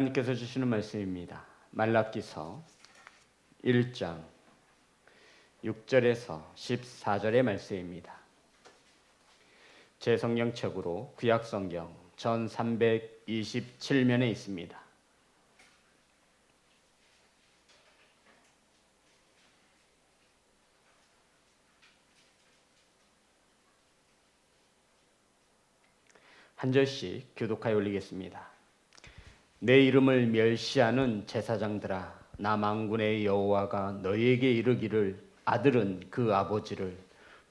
하나님께서 주시는 말씀입니다. 말라기서 1장 6절에서 14절의 말씀입니다. 제 성경책으로 구약성경 전 327면에 있습니다. 한 절씩 교독하여 올리겠습니다. 내 이름을 멸시하는 제사장들아, 나 만군의 여호와가 너희에게 이르기를 아들은 그 아버지를,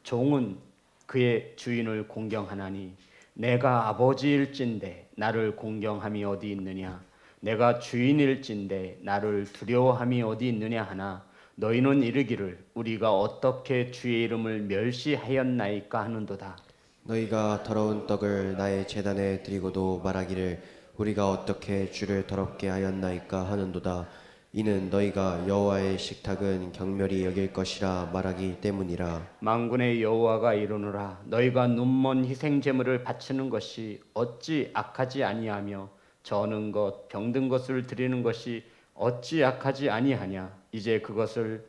종은 그의 주인을 공경하나니 내가 아버지일진대 나를 공경함이 어디 있느냐? 내가 주인일진대 나를 두려워함이 어디 있느냐 하나 너희는 이르기를 우리가 어떻게 주의 이름을 멸시하였나이까 하는도다. 너희가 더러운 떡을 나의 제단에 드리고도 말하기를 우리가 어떻게 주를 더럽게 하였나이까 하는도다. 이는 너희가 여호와의 식탁은 경멸히 여길 것이라 말하기 때문이라. 만군의 여호와가 이르노라, 너희가 눈먼 희생 제물을 바치는 것이 어찌 악하지 아니하며 저는 것 병든 것을 드리는 것이 어찌 악하지 아니하냐? 이제 그것을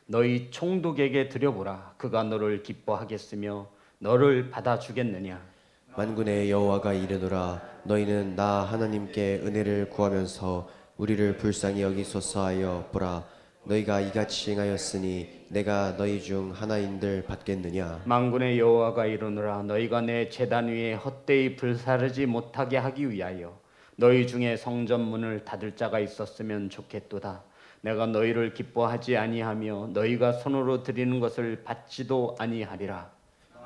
너희 총독에게 드려보라. 그가 너를 기뻐하겠으며 너를 받아주겠느냐? 만군의 여호와가 이르노라. 너희는 나 하나님께 은혜를 구하면서 우리를 불쌍히 여기소서 하여 보라. 너희가 이같이 행하였으니 내가 너희 중 하나인들 받겠느냐. 만군의 여호와가 이르노라, 너희가 내 제단 위에 헛되이 불사르지 못하게 하기 위하여 너희 중에 성전 문을 닫을 자가 있었으면 좋겠도다. 내가 너희를 기뻐하지 아니하며 너희가 손으로 드리는 것을 받지도 아니하리라.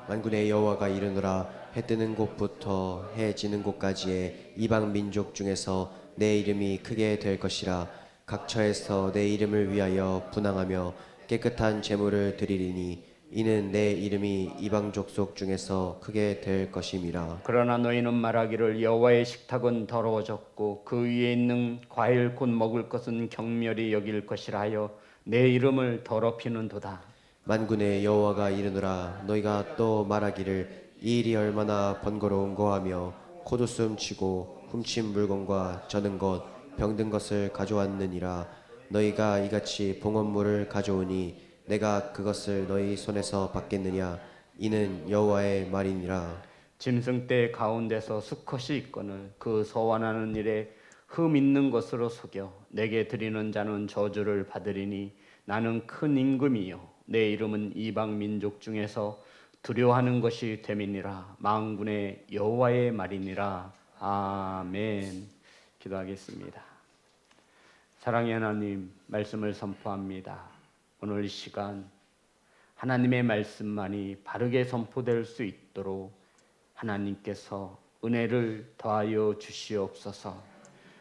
만군의 여호와가 이르노라. 해 뜨는 곳부터 해 지는 곳까지의 이방 민족 중에서 내 이름이 크게 될 것이라. 각 처에서 내 이름을 위하여 분향하며 깨끗한 제물을 드리리니 이는 내 이름이 이방 족속 중에서 크게 될 것임이라. 그러나 너희는 말하기를 여호와의 식탁은 더러워졌고 그 위에 있는 과일 곧 먹을 것은 경멸히 여길 것이라 하여 내 이름을 더럽히는도다. 만군의 여호와가 이르노라. 너희가 또 말하기를 이 일이 얼마나 번거로운고 하며 콧웃음 치고 훔친 물건과 저는 것 병든 것을 가져왔느니라. 너희가 이같이 봉헌물을 가져오니 내가 그것을 너희 손에서 받겠느냐. 이는 여호와의 말이니라. 짐승떼 가운데서 수컷이 있거늘 그 소환하는 일에 흠 있는 것으로 속여 내게 드리는 자는 저주를 받으리니 나는 큰 임금이요 내 이름은 이방 민족 중에서 두려워하는 것이 됨이니라. 만군의 여호와의 말이니라. 아멘. 기도하겠습니다. 사랑의 하나님, 말씀을 선포합니다. 오늘 이 시간 하나님의 말씀만이 바르게 선포될 수 있도록 하나님께서 은혜를 더하여 주시옵소서.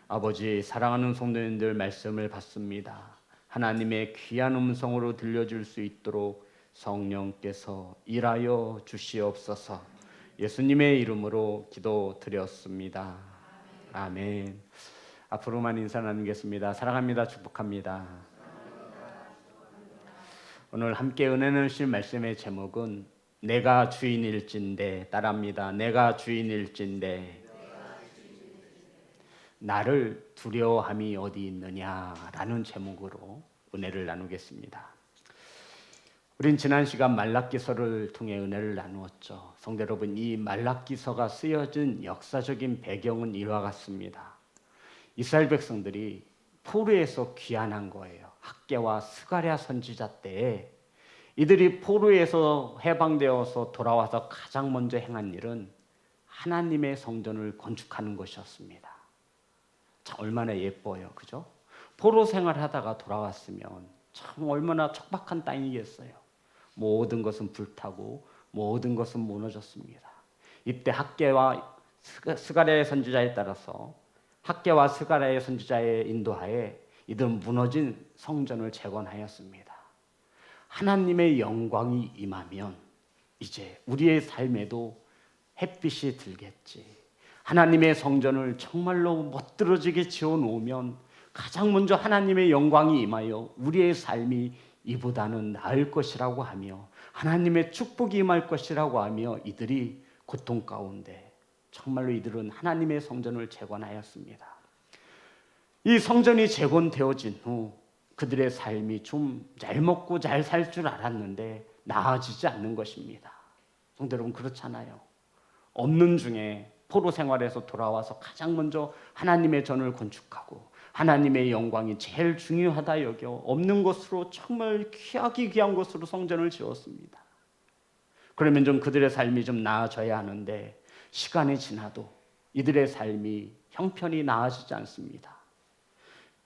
아버지, 사랑하는 성도님들 말씀을 받습니다. 하나님의 귀한 음성으로 들려줄 수 있도록 성령께서 일하여 주시옵소서. 예수님의 이름으로 기도드렸습니다. 아멘. 앞으로만 인사 나누겠습니다. 사랑합니다. 축복합니다. 오늘 함께 은혜 나누실 말씀의 제목은 내가 주인일진대, 따라합니다. 내가 주인일진대 나를 두려워함이 어디 있느냐라는 제목으로 은혜를 나누겠습니다. 우린 지난 시간 말라기서를 통해 은혜를 나누었죠. 성도 여러분, 이 말라기서가 쓰여진 역사적인 배경은 이와 같습니다. 이스라엘 백성들이 포로에서 귀환한 거예요. 학개와 스가랴 선지자 때에 이들이 포로에서 해방되어서 돌아와서 가장 먼저 행한 일은 하나님의 성전을 건축하는 것이었습니다. 참 얼마나 예뻐요, 그죠? 포로 생활하다가 돌아왔으면 참 얼마나 척박한 땅이겠어요. 모든 것은 불타고 모든 것은 무너졌습니다. 이때 학개와 스가랴의 선지자에 따라서 학개와 스가랴의 선지자의 인도하에 이들은 무너진 성전을 재건하였습니다. 하나님의 영광이 임하면 이제 우리의 삶에도 햇빛이 들겠지. 하나님의 성전을 정말로 멋들어지게 지어놓으면 가장 먼저 하나님의 영광이 임하여 우리의 삶이 이보다는 나을 것이라고 하며 하나님의 축복이 임할 것이라고 하며 이들이 고통 가운데 정말로 이들은 하나님의 성전을 재건하였습니다. 이 성전이 재건되어진 후 그들의 삶이 좀 잘 먹고 잘 살 줄 알았는데 나아지지 않는 것입니다. 성도 여러분, 그렇잖아요. 없는 중에 포로 생활에서 돌아와서 가장 먼저 하나님의 전을 건축하고 하나님의 영광이 제일 중요하다 여겨 없는 것으로 정말 귀하기 귀한 것으로 성전을 지었습니다. 그러면 좀 그들의 삶이 좀 나아져야 하는데 시간이 지나도 이들의 삶이 형편이 나아지지 않습니다.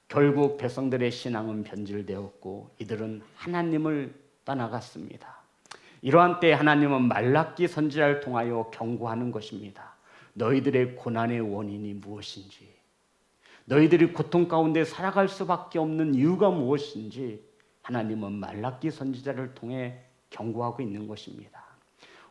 결국 백성들의 신앙은 변질되었고 이들은 하나님을 떠나갔습니다. 이러한 때 하나님은 말라기 선지자를 통하여 경고하는 것입니다. 너희들의 고난의 원인이 무엇인지, 너희들이 고통 가운데 살아갈 수밖에 없는 이유가 무엇인지 하나님은 말라기 선지자를 통해 경고하고 있는 것입니다.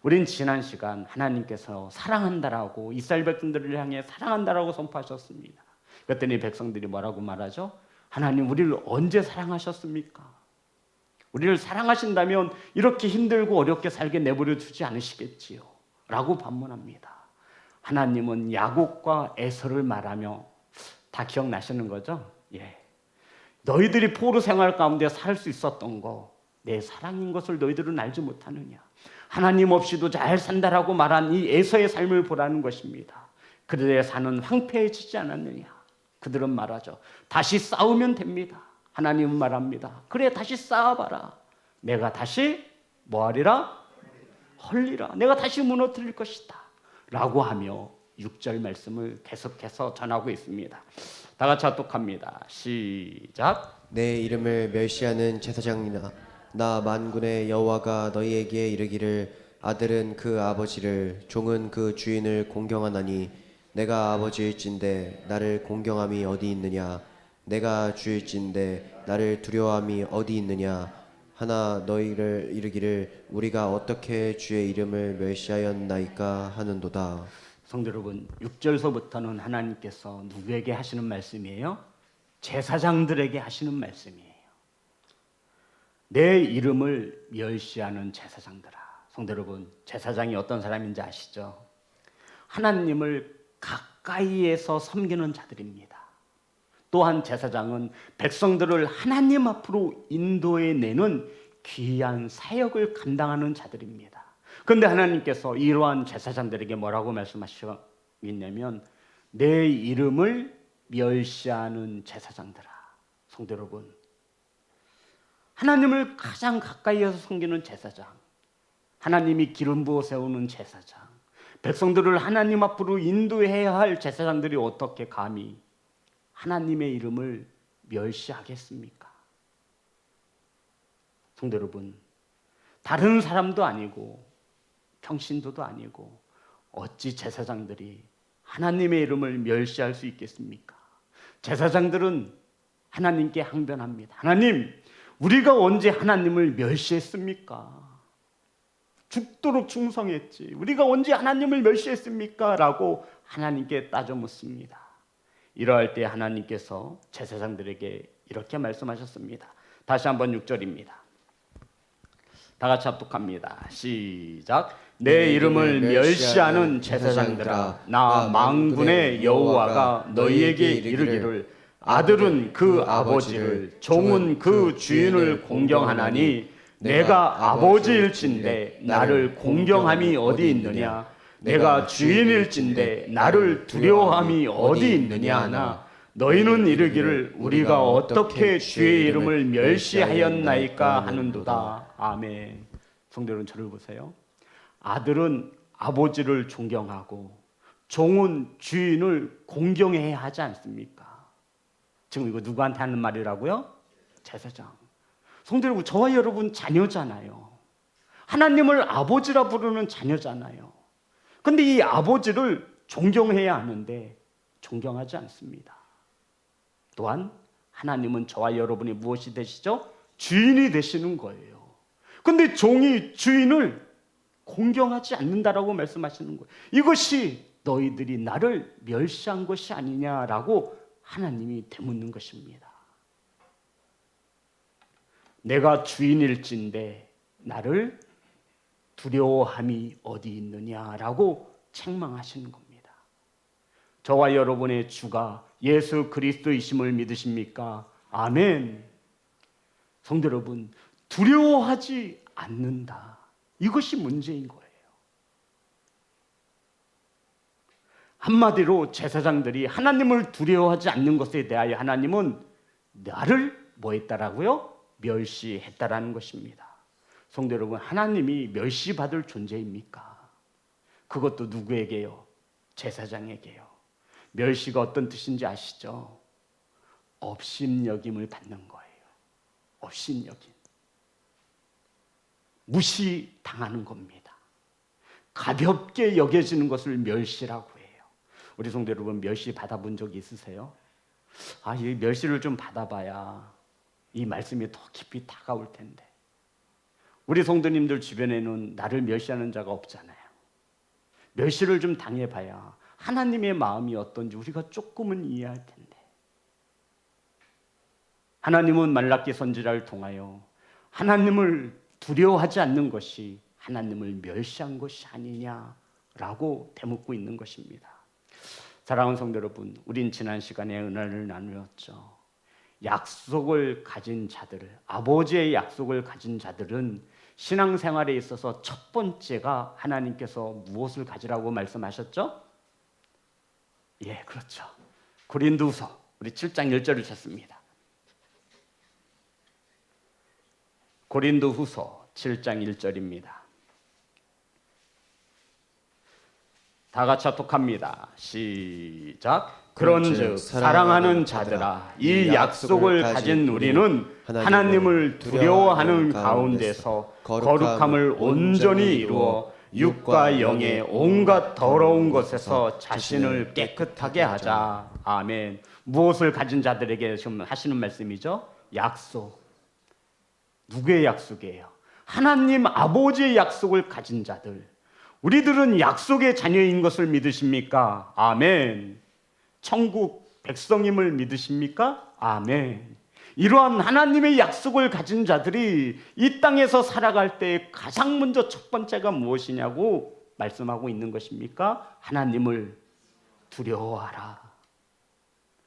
우린 지난 시간 하나님께서 사랑한다라고 이스라엘 백성들을 향해 사랑한다라고 선포하셨습니다. 그랬더니 백성들이 뭐라고 말하죠? 하나님, 우리를 언제 사랑하셨습니까? 우리를 사랑하신다면 이렇게 힘들고 어렵게 살게 내버려 두지 않으시겠지요? 라고 반문합니다. 하나님은 야곱과 에서를 말하며, 다 기억나시는 거죠? 예. 너희들이 포로 생활 가운데 살 수 있었던 거 내 사랑인 것을 너희들은 알지 못하느냐? 하나님 없이도 잘 산다라고 말한 이 에서의 삶을 보라는 것입니다. 그들의 산은 황폐해지지 않았느냐? 그들은 말하죠. 다시 싸우면 됩니다. 하나님은 말합니다. 그래, 다시 싸워봐라. 내가 다시 뭐하리라? 헐리라. 내가 다시 무너뜨릴 것이다 라고 하며 6절 말씀을 계속해서 전하고 있습니다. 다 같이 합독합니다. 시작. 내 이름을 멸시하는 제사장이나 나 만군의 여호와가 너희에게 이르기를 아들은 그 아버지를 종은 그 주인을 공경하나니 내가 아버지일진대 나를 공경함이 어디 있느냐? 내가 주일진대 나를 두려워함이 어디 있느냐? 하나 너희를 이르기를 우리가 어떻게 주의 이름을 멸시하였나이까 하는도다. 성도 여러분, 6절서부터는 하나님께서 누구에게 하시는 말씀이에요? 제사장들에게 하시는 말씀이에요. 내 이름을 멸시하는 제사장들아. 성도 여러분, 제사장이 어떤 사람인지 아시죠? 하나님을 가까이에서 섬기는 자들입니다. 또한 제사장은 백성들을 하나님 앞으로 인도해내는 귀한 사역을 감당하는 자들입니다. 그런데 하나님께서 이러한 제사장들에게 뭐라고 말씀하시냐면 내 이름을 멸시하는 제사장들아. 성도 여러분, 하나님을 가장 가까이에서 섬기는 제사장, 하나님이 기름 부어 세우는 제사장, 백성들을 하나님 앞으로 인도해야 할 제사장들이 어떻게 감히 하나님의 이름을 멸시하겠습니까? 성도 여러분, 다른 사람도 아니고 평신도도 아니고 어찌 제사장들이 하나님의 이름을 멸시할 수 있겠습니까? 제사장들은 하나님께 항변합니다. 하나님, 우리가 언제 하나님을 멸시했습니까? 죽도록 충성했지. 우리가 언제 하나님을 멸시했습니까? 라고 하나님께 따져 묻습니다. 이러할 때 하나님께서 제사장들에게 이렇게 말씀하셨습니다. 다시 한번 6절입니다. 다 같이 합독합니다. 시작. 내 이름을 멸시하는 제사장들아, 나 만군의 여호와가 너희에게 이르기를 아들은 그 아버지를 종은 그 주인을 공경하나니 내가 아버지일진대 나를 공경함이 어디 있느냐? 내가 주인일진대 나를 두려워함이 어디 있느냐 하나 너희는 이르기를 우리가 어떻게 주의 이름을 멸시하였나이까 하는도다. 아멘. 성도 여러분, 저를 보세요. 아들은 아버지를 존경하고 종은 주인을 공경해야 하지 않습니까? 지금 이거 누구한테 하는 말이라고요? 제사장. 성도 여러분, 저와 여러분 자녀잖아요. 하나님을 아버지라 부르는 자녀잖아요. 근데 이 아버지를 존경해야 하는데 존경하지 않습니다. 또한 하나님은 저와 여러분이 무엇이 되시죠? 주인이 되시는 거예요. 근데 종이 주인을 공경하지 않는다라고 말씀하시는 거예요. 이것이 너희들이 나를 멸시한 것이 아니냐라고 하나님이 되묻는 것입니다. 내가 주인일진데 나를 두려워함이 어디 있느냐라고 책망하시는 겁니다. 저와 여러분의 주가 예수 그리스도이심을 믿으십니까? 아멘. 성도 여러분, 두려워하지 않는다. 이것이 문제인 거예요. 한마디로 제사장들이 하나님을 두려워하지 않는 것에 대하여 하나님은 나를 뭐 했다라고요? 멸시했다라는 것입니다. 성도 여러분, 하나님이 멸시받을 존재입니까? 그것도 누구에게요? 제사장에게요. 멸시가 어떤 뜻인지 아시죠? 업신여김을 받는 거예요. 업신여김. 무시당하는 겁니다. 가볍게 여겨지는 것을 멸시라고 해요. 우리 성도 여러분, 멸시 받아본 적이 있으세요? 이 멸시를 좀 받아봐야 이 말씀이 더 깊이 다가올 텐데. 우리 성도님들 주변에는 나를 멸시하는 자가 없잖아요. 멸시를 좀 당해봐야 하나님의 마음이 어떤지 우리가 조금은 이해할 텐데. 하나님은 말라기 선지자를 통하여 하나님을 두려워하지 않는 것이 하나님을 멸시한 것이 아니냐라고 되묻고 있는 것입니다. 사랑하는 성도 여러분, 우린 지난 시간에 은혜를 나누었죠. 약속을 가진 자들, 아버지의 약속을 가진 자들은 신앙생활에 있어서 첫 번째가 하나님께서 무엇을 가지라고 말씀하셨죠? 예, 그렇죠. 고린도후서 우리 7장 1절을 찾습니다. 고린도후서 7장 1절입니다. 다 같이 합독합니다. 시작. 그런즉 사랑하는 자들아, 이 약속을 가진 우리는 하나님을 두려워하는 가운데서 거룩함을 온전히 이루어 육과 영의 온갖 더러운 것에서 자신을 깨끗하게 하자. 아멘. 무엇을 가진 자들에게 지금 하시는 말씀이죠? 약속. 누구의 약속이에요? 하나님 아버지의 약속을 가진 자들. 우리들은 약속의 자녀인 것을 믿으십니까? 아멘. 천국 백성임을 믿으십니까? 아멘. 이러한 하나님의 약속을 가진 자들이 이 땅에서 살아갈 때 가장 먼저 첫 번째가 무엇이냐고 말씀하고 있는 것입니까? 하나님을 두려워하라.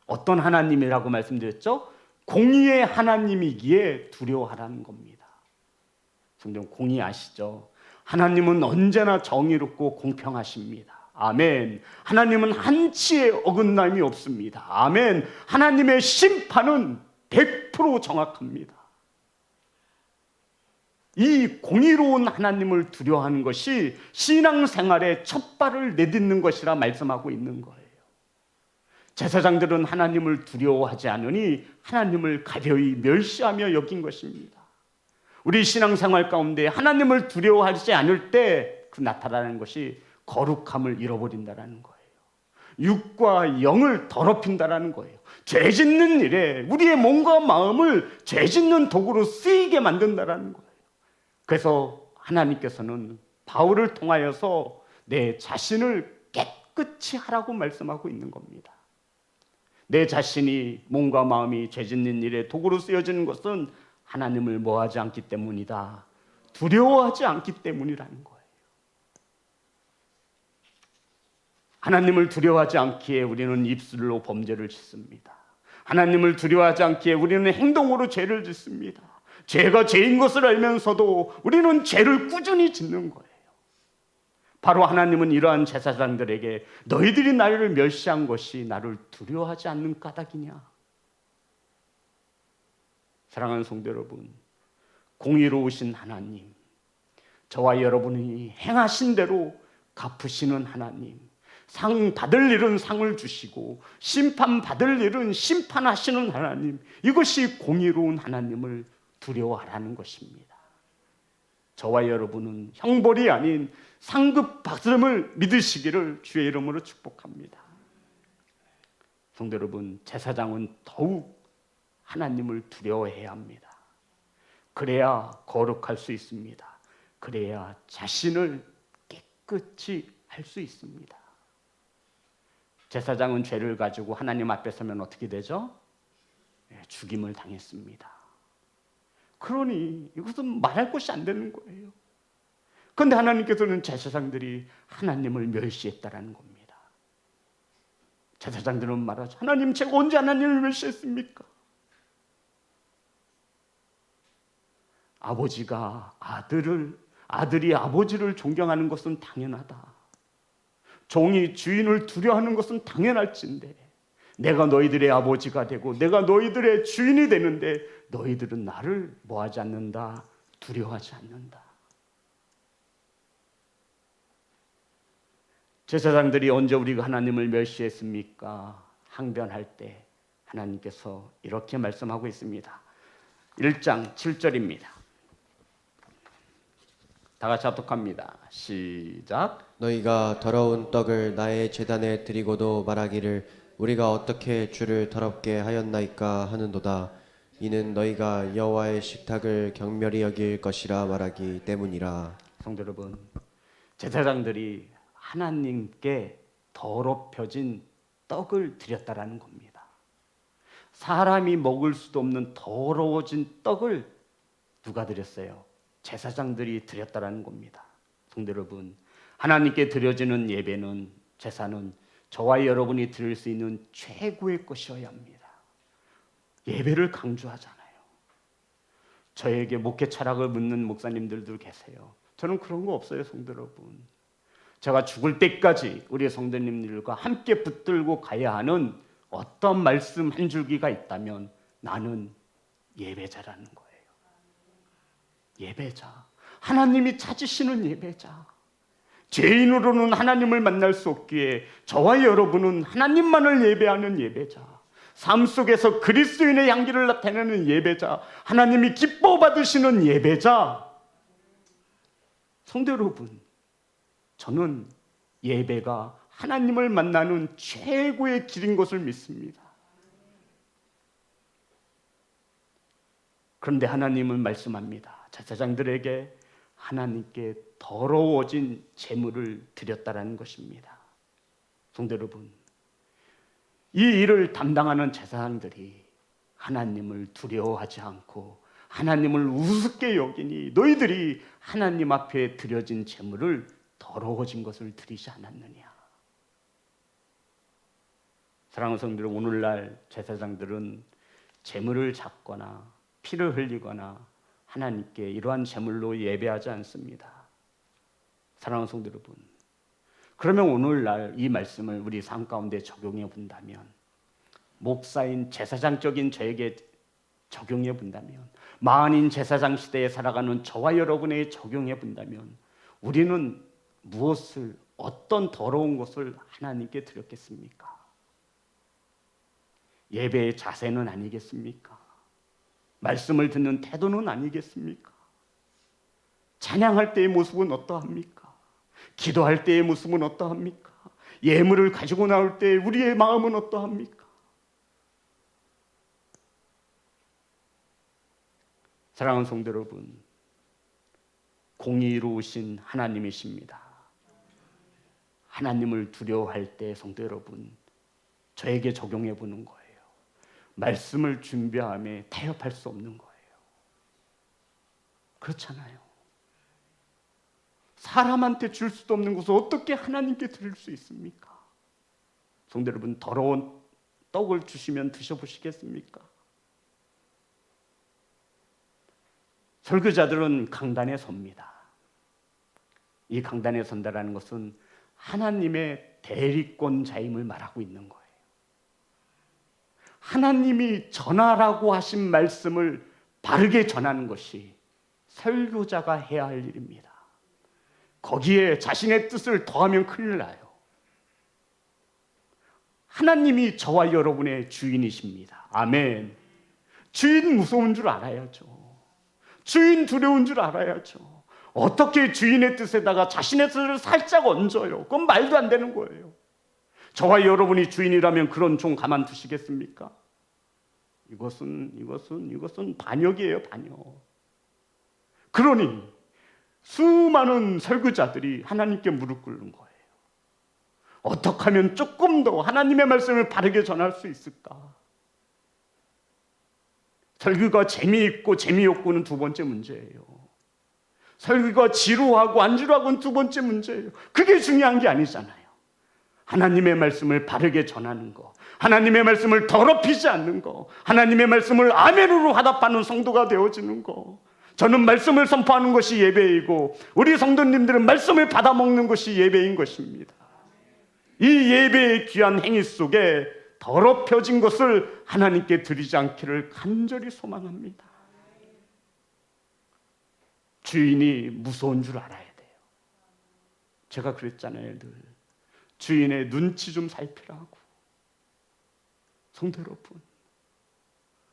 어떤 하나님이라고 말씀드렸죠? 공의의 하나님이기에 두려워하라는 겁니다. 성경 공의 아시죠? 하나님은 언제나 정의롭고 공평하십니다. 아멘. 하나님은 한치의 어긋남이 없습니다. 아멘. 하나님의 심판은 100% 정확합니다. 이 공의로운 하나님을 두려워하는 것이 신앙생활의 첫 발을 내딛는 것이라 말씀하고 있는 거예요. 제사장들은 하나님을 두려워하지 않으니 하나님을 가벼이 멸시하며 여긴 것입니다. 우리 신앙생활 가운데 하나님을 두려워하지 않을 때 그 나타나는 것이 거룩함을 잃어버린다는 거예요. 육과 영을 더럽힌다는 거예요. 죄 짓는 일에 우리의 몸과 마음을 죄 짓는 도구로 쓰이게 만든다는 거예요. 그래서 하나님께서는 바울을 통하여서 내 자신을 깨끗이 하라고 말씀하고 있는 겁니다. 내 자신이 몸과 마음이 죄 짓는 일에 도구로 쓰여지는 것은 하나님을 뭐하지 않기 때문이다. 두려워하지 않기 때문이라는 거예요. 하나님을 두려워하지 않기에 우리는 입술로 범죄를 짓습니다. 하나님을 두려워하지 않기에 우리는 행동으로 죄를 짓습니다. 죄가 죄인 것을 알면서도 우리는 죄를 꾸준히 짓는 거예요. 바로 하나님은 이러한 제사장들에게 너희들이 나를 멸시한 것이 나를 두려워하지 않는 까닭이냐. 사랑하는 성도 여러분, 공의로우신 하나님, 저와 여러분이 행하신 대로 갚으시는 하나님, 상 받을 일은 상을 주시고 심판 받을 일은 심판하시는 하나님, 이것이 공의로운 하나님을 두려워하라는 것입니다. 저와 여러분은 형벌이 아닌 상급 받음을 믿으시기를 주의 이름으로 축복합니다. 성도 여러분, 제사장은 더욱 하나님을 두려워해야 합니다. 그래야 거룩할 수 있습니다. 그래야 자신을 깨끗이 할 수 있습니다. 제사장은 죄를 가지고 하나님 앞에 서면 어떻게 되죠? 죽임을 당했습니다. 그러니 이것은 말할 것이 안 되는 거예요. 그런데 하나님께서는 제사장들이 하나님을 멸시했다라는 겁니다. 제사장들은 말하죠. 하나님, 제가 언제 하나님을 멸시했습니까? 아버지가 아들이 아버지를 존경하는 것은 당연하다. 종이 주인을 두려워하는 것은 당연할진데 내가 너희들의 아버지가 되고 내가 너희들의 주인이 되는데 너희들은 나를 뭐하지 않는다? 두려워하지 않는다. 제사장들이 언제 우리가 하나님을 멸시했습니까? 항변할 때 하나님께서 이렇게 말씀하고 있습니다. 1장 7절입니다. 다 같이 합독합니다. 시작. 너희가 더러운 떡을 나의 제단에 드리고도 말하기를 우리가 어떻게 주를 더럽게 하였나이까 하는도다. 이는 너희가 여호와의 식탁을 경멸히 여길 것이라 말하기 때문이라. 성도 여러분, 제사장들이 하나님께 더럽혀진 떡을 드렸다라는 겁니다. 사람이 먹을 수도 없는 더러워진 떡을 누가 드렸어요? 제사장들이 드렸다라는 겁니다. 성도 여러분, 하나님께 드려지는 예배는, 제사는 저와 여러분이 드릴 수 있는 최고의 것이어야 합니다. 예배를 강조하잖아요. 저에게 목회 철학을 묻는 목사님들도 계세요. 저는 그런 거 없어요, 성도 여러분. 제가 죽을 때까지 우리 성도님들과 함께 붙들고 가야 하는 어떤 말씀 한 줄기가 있다면 나는 예배자라는 거예요. 예배자. 하나님이 찾으시는 예배자. 죄인으로는 하나님을 만날 수 없기에 저와 여러분은 하나님만을 예배하는 예배자. 삶 속에서 그리스도인의 향기를 나타내는 예배자. 하나님이 기뻐 받으시는 예배자. 성도 여러분, 저는 예배가 하나님을 만나는 최고의 길인 것을 믿습니다. 그런데 하나님은 말씀합니다. 제사장들에게 하나님께 더러워진 제물을 드렸다라는 것입니다. 성도 여러분, 이 일을 담당하는 제사장들이 하나님을 두려워하지 않고 하나님을 우습게 여기니 너희들이 하나님 앞에 드려진 제물을 더러워진 것을 드리지 않았느냐. 사랑하는 성도들, 오늘날 제사장들은 제물을 잡거나 피를 흘리거나 하나님께 이러한 제물로 예배하지 않습니다. 사랑하는 성도 여러분, 그러면 오늘날 이 말씀을 우리 삶 가운데 적용해 본다면, 목사인 제사장적인 저에게 적용해 본다면, 만인 제사장 시대에 살아가는 저와 여러분에게 적용해 본다면 우리는 무엇을, 어떤 더러운 것을 하나님께 드렸겠습니까? 예배의 자세는 아니겠습니까? 말씀을 듣는 태도는 아니겠습니까? 찬양할 때의 모습은 어떠합니까? 기도할 때의 모습은 어떠합니까? 예물을 가지고 나올 때 우리의 마음은 어떠합니까? 사랑하는 성도 여러분, 공의로우신 하나님이십니다. 하나님을 두려워할 때 성도 여러분, 저에게 적용해 보는 거예요. 말씀을 준비함에 타협할 수 없는 거예요. 그렇잖아요. 사람한테 줄 수도 없는 것을 어떻게 하나님께 드릴 수 있습니까? 성도 여러분, 더러운 떡을 주시면 드셔보시겠습니까? 설교자들은 강단에 섭니다. 이 강단에 선다라는 것은 하나님의 대리권자임을 말하고 있는 거예요. 하나님이 전하라고 하신 말씀을 바르게 전하는 것이 설교자가 해야 할 일입니다. 거기에 자신의 뜻을 더하면 큰일 나요. 하나님이 저와 여러분의 주인이십니다. 아멘. 주인 무서운 줄 알아야죠. 주인 두려운 줄 알아야죠. 어떻게 주인의 뜻에다가 자신의 뜻을 살짝 얹어요? 그건 말도 안 되는 거예요. 저와 여러분이 주인이라면 그런 종 가만두시겠습니까? 이것은 반역이에요, 반역. 그러니 수많은 설교자들이 하나님께 무릎 꿇는 거예요. 어떻게 하면 조금 더 하나님의 말씀을 바르게 전할 수 있을까? 설교가 재미있고 재미없고는 두 번째 문제예요. 설교가 지루하고 안 지루하고는 두 번째 문제예요. 그게 중요한 게 아니잖아요. 하나님의 말씀을 바르게 전하는 거, 하나님의 말씀을 더럽히지 않는 거, 하나님의 말씀을 아멘으로 화답하는 성도가 되어지는 거. 저는 말씀을 선포하는 것이 예배이고 우리 성도님들은 말씀을 받아먹는 것이 예배인 것입니다. 이 예배의 귀한 행위 속에 더럽혀진 것을 하나님께 드리지 않기를 간절히 소망합니다. 주인이 무서운 줄 알아야 돼요. 제가 그랬잖아요, 늘. 주인의 눈치 좀 살피라고. 성도 여러분,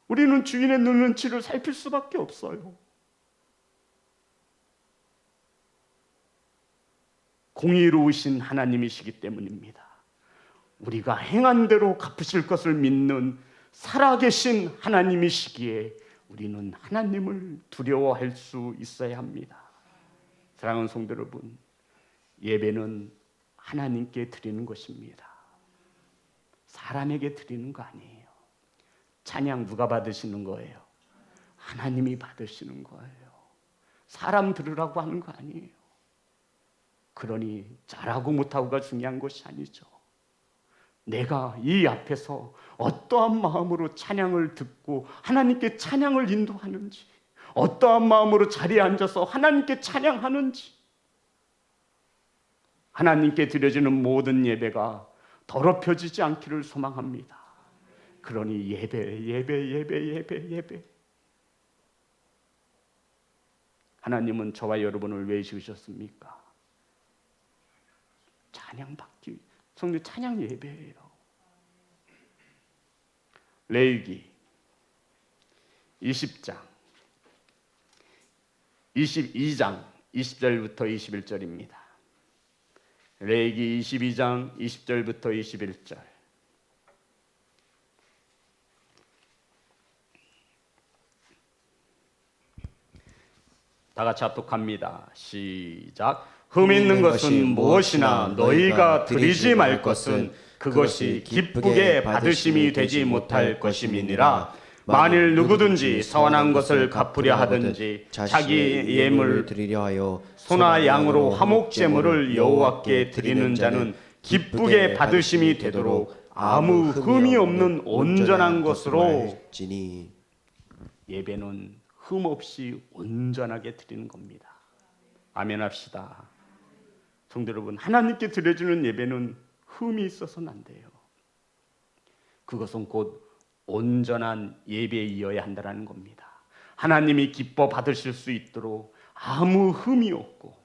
우리는 주인의 눈치를 살필 수밖에 없어요. 공의로우신 하나님이시기 때문입니다. 우리가 행한 대로 갚으실 것을 믿는 살아계신 하나님이시기에 우리는 하나님을 두려워할 수 있어야 합니다. 사랑하는 성도 여러분, 예배는 하나님께 드리는 것입니다. 사람에게 드리는 거 아니에요. 찬양 누가 받으시는 거예요? 하나님이 받으시는 거예요. 사람 들으라고 하는 거 아니에요. 그러니 잘하고 못하고가 중요한 것이 아니죠. 내가 이 앞에서 어떠한 마음으로 찬양을 듣고 하나님께 찬양을 인도하는지, 어떠한 마음으로 자리에 앉아서 하나님께 찬양하는지, 하나님께 드려지는 모든 예배가 더럽혀지지 않기를 소망합니다. 그러니 예배. 하나님은 저와 여러분을 왜 지으셨습니까? 찬양받기, 성도 찬양 예배예요. 레위기 20장 22장 20절부터 21절입니다. 레위기 22장 20절부터 21절. 다 같이 합독합니다. 시작. 흠 있는 것은 무엇이나 너희가 드리지 말 것은 그것이 기쁘게 받으심이 되지 못할 것임이니라. 만일 누구든지 선한 것을 갚으려 하든지 자기 예물을 드리려 하여 소나 양으로 화목 제물을 여호와께 드리는 자는 기쁘게 받으심이 되도록 아무 흠이 없는 온전한 것으로. 지니. 예배는 흠 없이 온전하게 드리는 겁니다. 아멘 합시다. 성도 여러분, 하나님께 드려지는 예배는 흠이 있어서는 안 돼요. 그것은 곧 온전한 예배이어야 한다는 겁니다. 하나님이 기뻐 받으실 수 있도록 아무 흠이 없고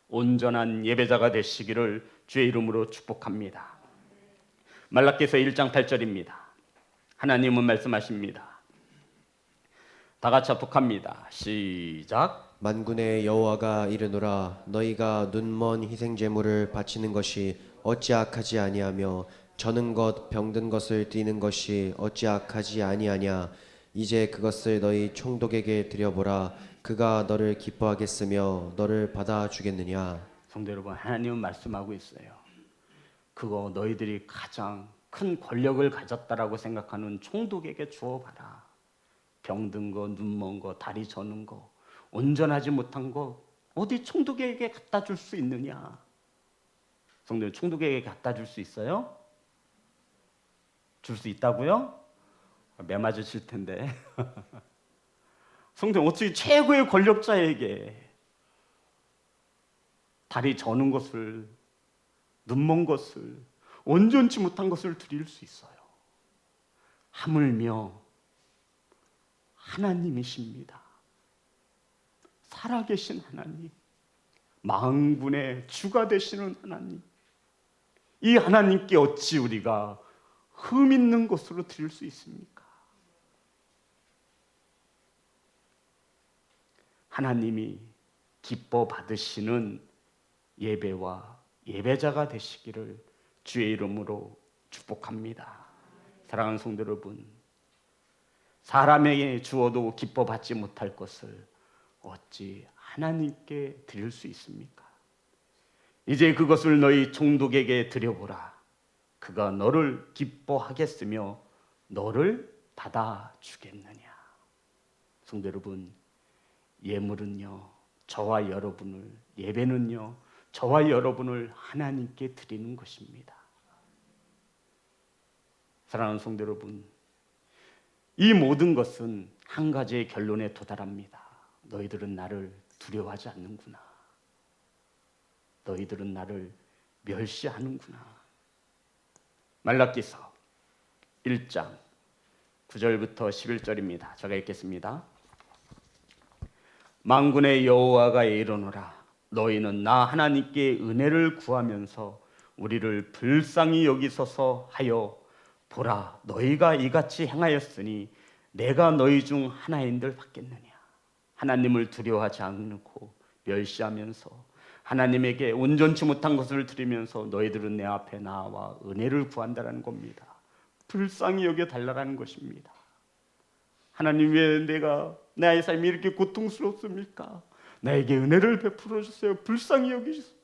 온전한 예배자가 되시기를 주의 이름으로 축복합니다. 말라기서 1장 8절입니다. 하나님은 말씀하십니다. 다 같이 합독합니다. 시작. 만군의 여호와가 이르노라. 너희가 눈먼 희생 제물을 바치는 것이 어찌 악하지 아니하며 저는 것 병든 것을 드리는 것이 어찌 악하지 아니하냐. 이제 그것을 너희 총독에게 드려보라. 그가 너를 기뻐하겠으며 너를 받아주겠느냐. 성도 여러분, 하나님은 말씀하고 있어요. 그거 너희들이 가장 큰 권력을 가졌다라고 생각하는 총독에게 주어봐라. 병든 거, 눈먼 거, 다리 저는 거, 온전하지 못한 거 어디 총독에게 갖다 줄 수 있느냐? 성도, 총독에게 갖다 줄 수 있어요? 줄 수 있다고요? 매 맞으실 텐데. 성도, 어떻게 최고의 권력자에게 다리 저는 것을, 눈먼 것을, 온전치 못한 것을 드릴 수 있어요? 하물며 하나님이십니다. 살아계신 하나님, 만군의 주가 되시는 하나님, 이 하나님께 어찌 우리가 흠 있는 것으로 드릴 수 있습니까? 하나님이 기뻐 받으시는 예배와 예배자가 되시기를 주의 이름으로 축복합니다. 사랑하는 성도 여러분, 사람에게 주어도 기뻐 받지 못할 것을 어찌 하나님께 드릴 수 있습니까? 이제 그것을 너희 총독에게 드려보라. 그가 너를 기뻐하겠으며 너를 받아주겠느냐. 성도 여러분, 예물은요, 저와 여러분을, 예배는요, 저와 여러분을 하나님께 드리는 것입니다. 사랑하는 성도 여러분, 이 모든 것은 한 가지의 결론에 도달합니다. 너희들은 나를 두려워하지 않는구나. 너희들은 나를 멸시하는구나. 말라기서 1장 9절부터 11절입니다. 제가 읽겠습니다. 만군의 여호와가 이르노라. 너희는 나 하나님께 은혜를 구하면서 우리를 불쌍히 여기소서 하여 보라, 너희가 이같이 행하였으니 내가 너희 중 하나인들 받겠느냐. 하나님을 두려워하지 않고 멸시하면서 하나님에게 온전치 못한 것을 드리면서 너희들은 내 앞에 나와 은혜를 구한다는 겁니다. 불쌍히 여겨 달라는 것입니다. 하나님, 왜 내가 나의 삶이 이렇게 고통스럽습니까? 나에게 은혜를 베풀어 주세요. 불쌍히 여기주세요.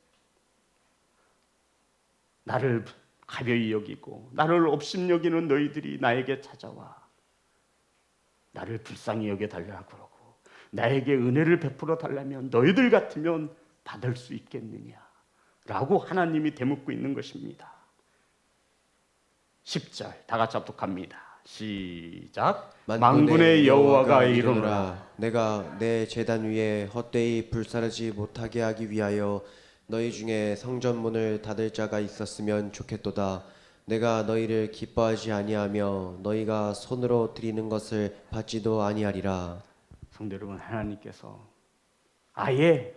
나를 가벼이 여기고 나를 업심여기는 너희들이 나에게 찾아와 나를 불쌍히 여겨 달라고 그러고 나에게 은혜를 베풀어 달라면 너희들 같으면 받을 수 있겠느냐 라고 하나님이 되묻고 있는 것입니다. 10절 다 같이 합독합니다. 시작. 만군의 여호와가 이르노라. 내가 내 제단 위에 헛되이 불사르지 못하게 하기 위하여 너희 중에 성전문을 닫을 자가 있었으면 좋겠도다. 내가 너희를 기뻐하지 아니하며 너희가 손으로 드리는 것을 받지도 아니하리라. 성도 여러분, 하나님께서 아예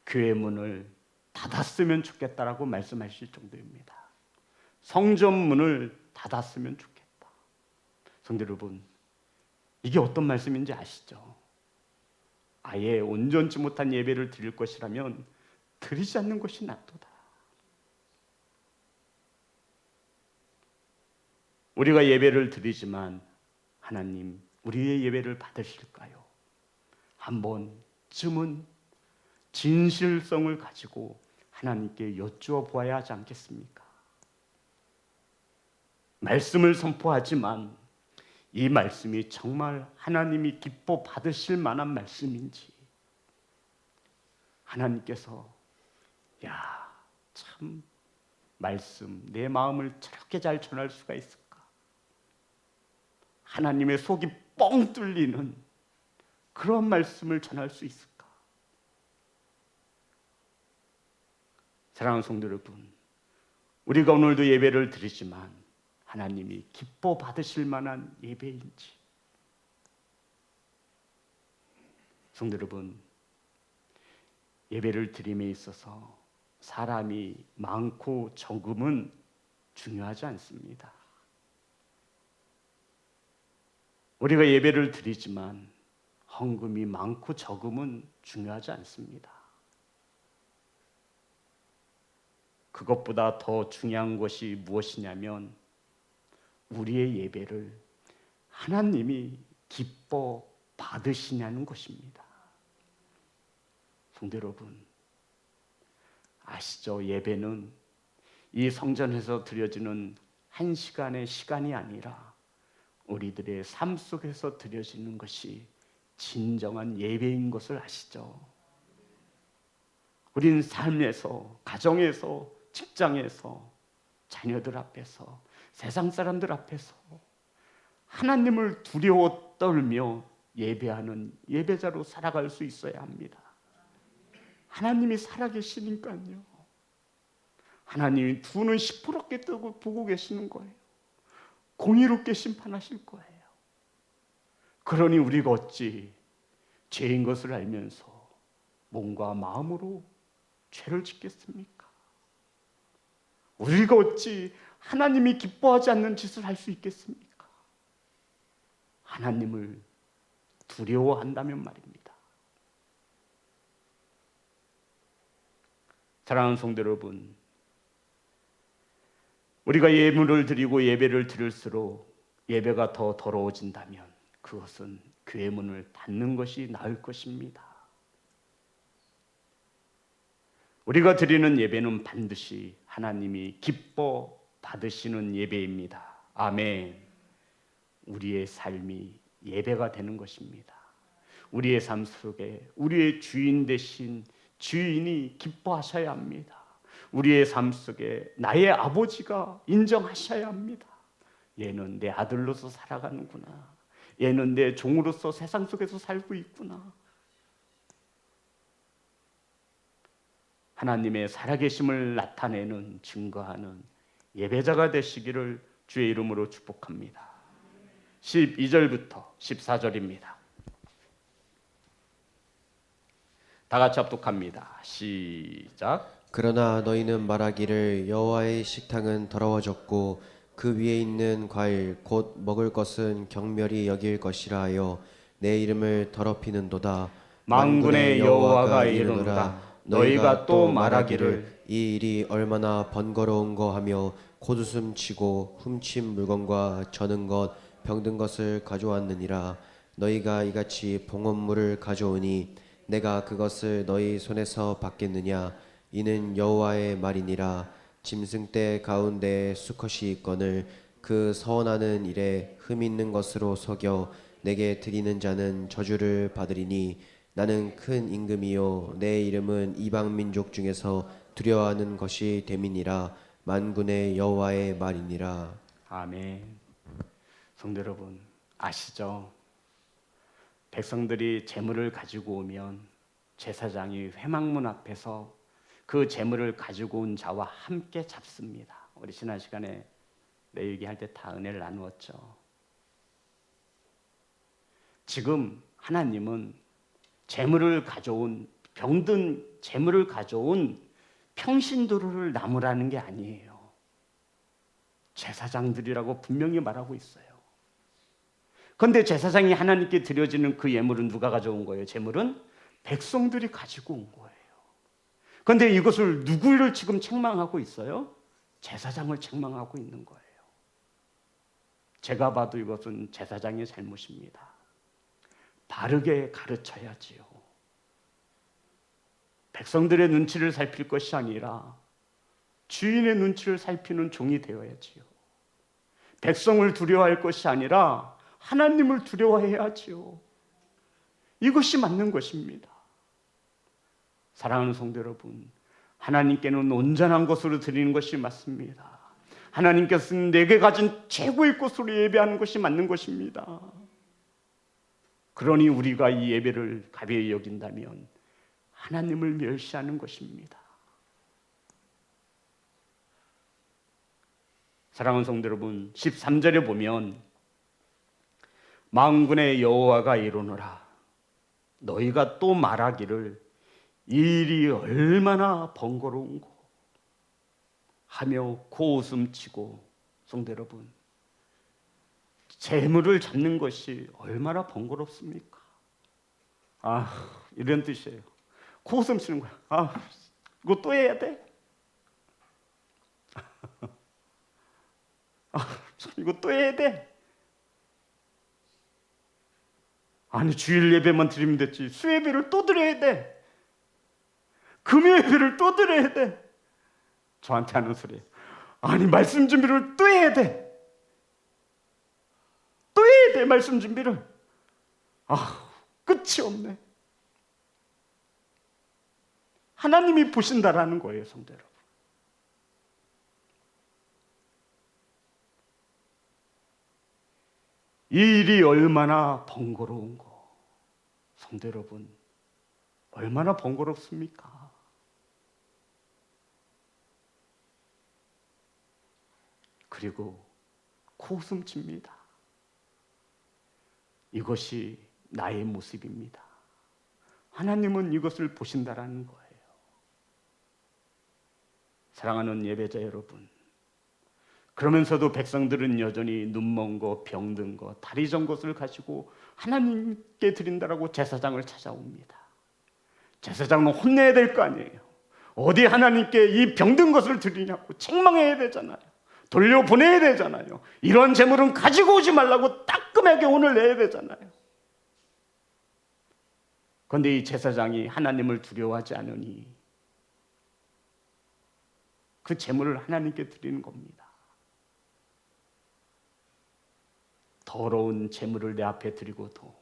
교회 문을 닫았으면 좋겠다라고 말씀하실 정도입니다. 성전 문을 닫았으면 좋겠다. 성도 여러분, 이게 어떤 말씀인지 아시죠? 아예 온전치 못한 예배를 드릴 것이라면 드리지 않는 것이 낫도다. 우리가 예배를 드리지만 하나님, 우리의 예배를 받으실까요? 한 번쯤은 진실성을 가지고 하나님께 여쭈어 보아야 하지 않겠습니까? 말씀을 선포하지만 이 말씀이 정말 하나님이 기뻐 받으실 만한 말씀인지, 하나님께서 참 말씀, 내 마음을 저렇게 잘 전할 수가 있을까? 하나님의 속이 뻥 뚫리는 그런 말씀을 전할 수 있을까? 사랑하는 성도 여러분, 우리가 오늘도 예배를 드리지만 하나님이 기뻐 받으실 만한 예배인지, 성도 여러분, 예배를 드림에 있어서 사람이 많고 적음은 중요하지 않습니다. 우리가 예배를 드리지만 헌금이 많고 적음은 중요하지 않습니다. 그것보다 더 중요한 것이 무엇이냐면 우리의 예배를 하나님이 기뻐 받으시냐는 것입니다. 성도 여러분, 아시죠? 예배는 이 성전에서 드려지는 한 시간의 시간이 아니라 우리들의 삶 속에서 드려지는 것이 진정한 예배인 것을 아시죠? 우린 삶에서, 가정에서, 직장에서, 자녀들 앞에서, 세상 사람들 앞에서 하나님을 두려워 떨며 예배하는 예배자로 살아갈 수 있어야 합니다. 하나님이 살아계시니까요. 하나님이 두 눈 시퍼렇게 뜨고 보고 계시는 거예요. 공의롭게 심판하실 거예요. 그러니 우리가 어찌 죄인 것을 알면서 몸과 마음으로 죄를 짓겠습니까? 우리가 어찌 하나님이 기뻐하지 않는 짓을 할 수 있겠습니까? 하나님을 두려워한다면 말입니다. 사랑하는 성도 여러분, 우리가 예물을 드리고 예배를 드릴수록 예배가 더 더러워진다면 그것은 교회 문을 닫는 것이 나을 것입니다. 우리가 드리는 예배는 반드시 하나님이 기뻐 받으시는 예배입니다. 아멘. 우리의 삶이 예배가 되는 것입니다. 우리의 삶 속에 우리의 주인 되신 주인이 기뻐하셔야 합니다. 우리의 삶 속에 나의 아버지가 인정하셔야 합니다. 얘는 내 아들로서 살아가는구나. 얘는 내 종으로서 세상 속에서 살고 있구나. 하나님의 살아계심을 나타내는, 증거하는 예배자가 되시기를 주의 이름으로 축복합니다. 12절부터 14절입니다. 다 같이 합독합니다. 시작. 그러나 너희는 말하기를 여호와의 식탁은 더러워졌고 그 위에 있는 과일 곧 먹을 것은 경멸이 여길 것이라 하여 내 이름을 더럽히는도다. 만군의 여호와가 이르노라 너희가 또 말하기를 이 일이 얼마나 번거로운고 하며 콧웃음 치고 훔친 물건과 저는 것 병든 것을 가져왔느니라. 너희가 이같이 봉헌물을 가져오니 내가 그것을 너희 손에서 받겠느냐. 이는 여호와의 말이니라. 짐승떼 가운데 수컷이 있거늘 그 서원하는 일에 흠 있는 것으로 속여 내게 드리는 자는 저주를 받으리니 나는 큰 임금이요 내 이름은 이방 민족 중에서 두려워하는 것이 됨이니라. 만군의 여호와의 말이니라. 아멘. 성도 여러분, 아시죠? 백성들이 제물을 가지고 오면 제사장이 회막문 앞에서 그 제물을 가지고 온 자와 함께 잡습니다. 우리 지난 시간에 레위기 할 때 다 은혜를 나누었죠. 지금 하나님은 제물을 가져온, 병든 제물을 가져온 평신도를 나무라는 게 아니에요. 제사장들이라고 분명히 말하고 있어요. 그런데 제사장이 하나님께 드려지는 그 예물은 누가 가져온 거예요? 제물은 백성들이 가지고 온 거예요. 그런데 이것을 누구를 지금 책망하고 있어요? 제사장을 책망하고 있는 거예요. 제가 봐도 이것은 제사장의 잘못입니다. 바르게 가르쳐야지요. 백성들의 눈치를 살필 것이 아니라 주인의 눈치를 살피는 종이 되어야지요. 백성을 두려워할 것이 아니라 하나님을 두려워해야지요. 이것이 맞는 것입니다. 사랑하는 성도 여러분, 하나님께는 온전한 것으로 드리는 것이 맞습니다. 하나님께서는 내게 가진 최고의 것으로 예배하는 것이 맞는 것입니다. 그러니 우리가 이 예배를 가벼이 여긴다면 하나님을 멸시하는 것입니다. 사랑하는 성도 여러분, 13절에 보면 만군의 여호와가 이르노라 너희가 또 말하기를 이 일이 얼마나 번거로운고 하며 고웃음치고. 성도 여러분, 재물을 잡는 것이 얼마나 번거롭습니까? 이런 뜻이에요. 고웃음 치는 거야. 이거 또 해야 돼? 이거 또 해야 돼? 아니, 주일 예배만 드리면 됐지. 수예배를 또 드려야 돼. 금요 예배를 또 드려야 돼. 저한테 하는 소리예요. 아니, 말씀 준비를 또 해야 돼. 또 해야 돼, 말씀 준비를. 끝이 없네. 하나님이 보신다라는 거예요, 성도 여러분. 이 일이 얼마나 번거로운고. 성도 여러분, 얼마나 번거롭습니까? 그리고 코웃음칩니다. 이것이 나의 모습입니다. 하나님은 이것을 보신다라는 거예요. 사랑하는 예배자 여러분, 그러면서도 백성들은 여전히 눈먼 것, 병든 것, 다리 전 것을 가지고 하나님께 드린다라고 제사장을 찾아옵니다. 제사장은 혼내야 될 거 아니에요. 어디 하나님께 이 병든 것을 드리냐고 책망해야 되잖아요. 돌려보내야 되잖아요. 이런 재물은 가지고 오지 말라고 따끔하게 혼을 내야 되잖아요. 그런데 이 제사장이 하나님을 두려워하지 않으니 그 재물을 하나님께 드리는 겁니다. 더러운 재물을 내 앞에 드리고도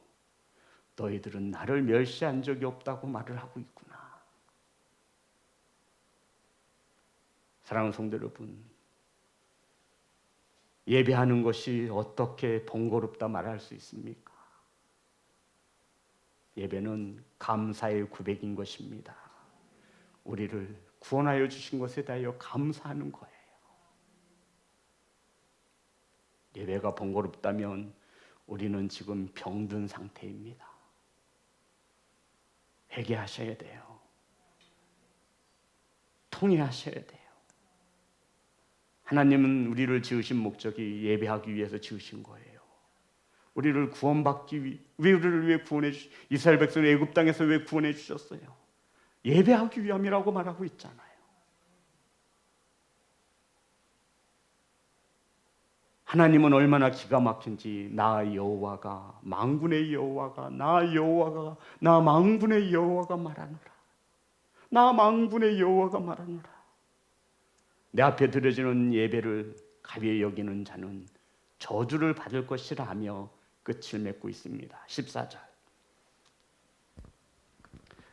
너희들은 나를 멸시한 적이 없다고 말을 하고 있구나. 사랑하는 성도 여러분, 예배하는 것이 어떻게 번거롭다 말할 수 있습니까? 예배는 감사의 고백인 것입니다. 우리를 구원하여 주신 것에 대하여 감사하는 거예요. 예배가 번거롭다면 우리는 지금 병든 상태입니다. 회개하셔야 돼요. 통회하셔야 돼요. 하나님은 우리를 지으신 목적이 예배하기 위해서 지으신 거예요. 우리를 구원받기 위해, 우리를 왜 구원해 주셨어요? 이스라엘 백성을 애굽 땅에서 왜 구원해 주셨어요? 예배하기 위함이라고 말하고 있잖아요. 하나님은 얼마나 기가 막힌지, 나 여호와가 만군의 여호와가 나 여호와가 나 만군의 여호와가 말하노라. 나 만군의 여호와가 말하노라. 내 앞에 드려지는 예배를 가벼이 여기는 자는 저주를 받을 것이라 하며 끝을 맺고 있습니다. 14절.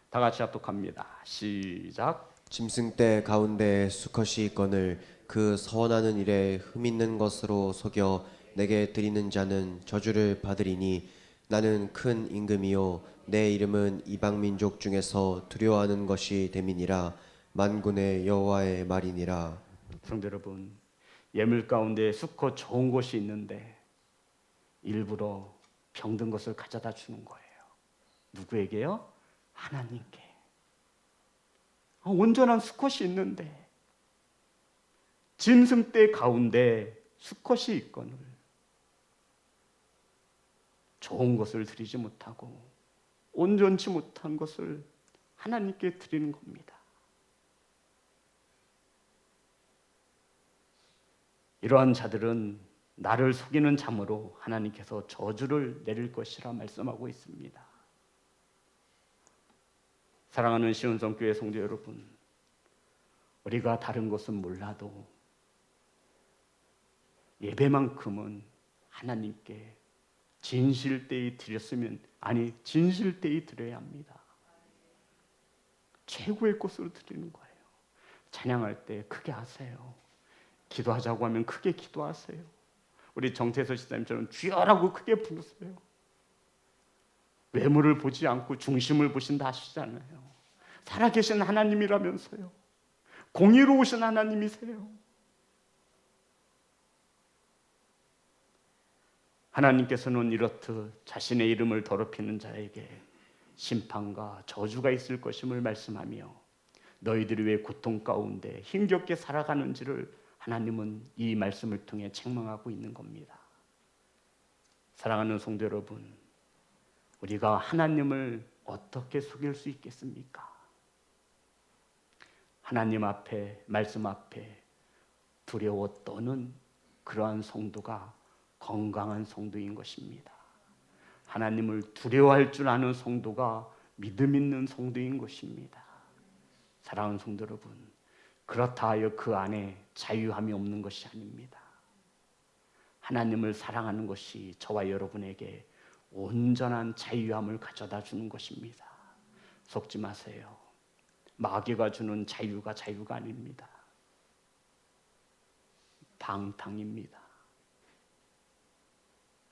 다 같이 합독합니다. 시작. 짐승떼 가운데 수컷이 있거늘 그 서원하는 일에 흠있는 것으로 속여 내게 드리는 자는 저주를 받으리니 나는 큰 임금이요 내 이름은 이방 민족 중에서 두려워하는 것이 됨이니라. 만군의 여호와의 말이니라. 성도 여러분, 예물 가운데 수컷 좋은 것이 있는데 일부러 병든 것을 가져다 주는 거예요. 누구에게요? 하나님께. 온전한 수컷이 있는데 짐승떼 가운데 수컷이 있거늘 좋은 것을 드리지 못하고 온전치 못한 것을 하나님께 드리는 겁니다. 이러한 자들은 나를 속이는 잠으로 하나님께서 저주를 내릴 것이라 말씀하고 있습니다. 사랑하는 시온성교회 성도 여러분, 우리가 다른 것은 몰라도 예배만큼은 하나님께 진실되이 드렸으면, 아니 진실되이 드려야 합니다. 최고의 것으로 드리는 거예요. 찬양할 때 크게 하세요. 기도하자고 하면 크게 기도하세요. 우리 정태서 시장님처럼 주여라고 크게 부르세요. 외모를 보지 않고 중심을 보신다 하시잖아요. 살아계신 하나님이라면서요. 공의로우신 하나님이세요. 하나님께서는 이렇듯 자신의 이름을 더럽히는 자에게 심판과 저주가 있을 것임을 말씀하며 너희들이 왜 고통 가운데 힘겹게 살아가는지를 하나님은 이 말씀을 통해 책망하고 있는 겁니다. 사랑하는 성도 여러분, 우리가 하나님을 어떻게 속일 수 있겠습니까? 하나님 앞에, 말씀 앞에 두려워 떠는 그러한 성도가 건강한 성도인 것입니다. 하나님을 두려워할 줄 아는 성도가 믿음 있는 성도인 것입니다. 사랑하는 성도 여러분, 그렇다 하여 그 안에 자유함이 없는 것이 아닙니다. 하나님을 사랑하는 것이 저와 여러분에게 온전한 자유함을 가져다 주는 것입니다. 속지 마세요. 마귀가 주는 자유가 자유가 아닙니다. 방탕입니다.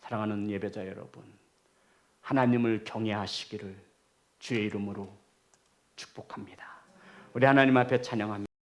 사랑하는 예배자 여러분, 하나님을 경외하시기를 주의 이름으로 축복합니다. 우리 하나님 앞에 찬양합니다.